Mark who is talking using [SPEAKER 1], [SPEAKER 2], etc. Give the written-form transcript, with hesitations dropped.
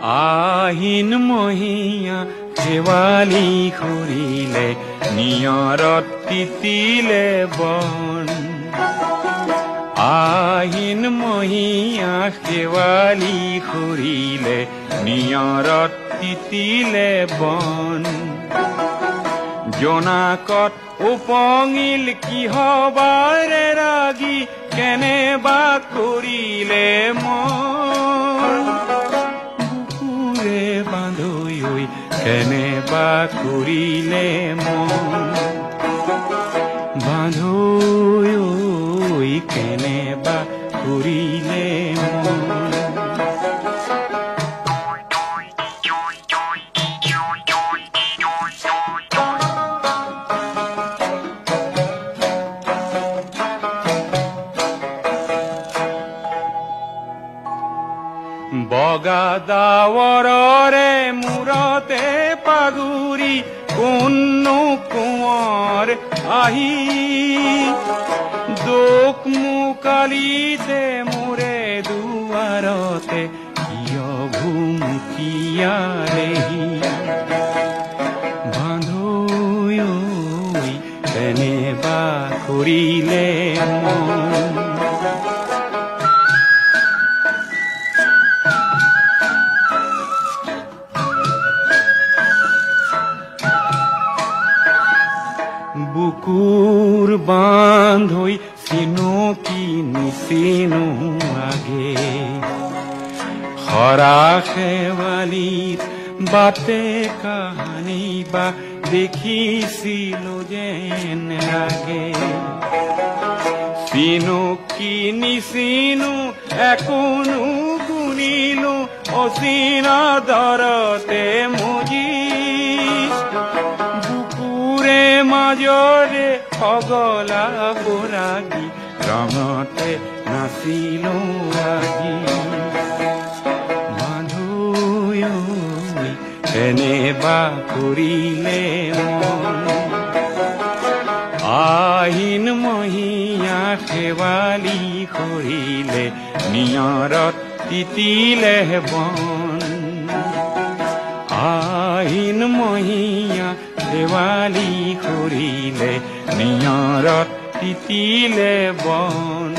[SPEAKER 1] আহিন মহীয়া শেৱালি খৰিলে নিয়ৰত তিতিলে বন আহিন মহীয়া শেৱালি খৰিলে নিয়ৰত তিতিলে বন জোনাকত উপঙিল কিহবাৰে ৰাগি কেনেবা কৰিলে মন বুকুৰে বান্ধৈ ঐ কেনেবা কৰিলে মন বান্ধৈ ঐ কেনেবা কৰিলে মন বগা ডাৱৰৰে মূৰতে পাগুৰি কোনো কোঁৱৰ আহি দুখ মুকালিতে মোৰে দুৱাৰতে কিয় ভুমুকিয়াৰেহি বান্ধৈ ঐ কেনেবা কৰিলে মন বুকুৰ বান্ধৈ চিনো কি নিচিনো আগে হৰা শেৱালিত বাটে কাহানি বা দেখিছিলো যেন লাগে চিনো কি নিচিনো একোনো গুণিলো অচিনা দৰতে মুজি মাজৰে পগলা বৰাগী ৰঙতে নাচিলো আজি বান্ধৈ ঐ কেনেবা কৰিলে মন আহিন মহীয়া শেৱালি খৰিলে নিয়ৰত তিতিলে বন আহিন মহীয়া শেৱালি খৰিলে নিয়ৰত তিতিলে বন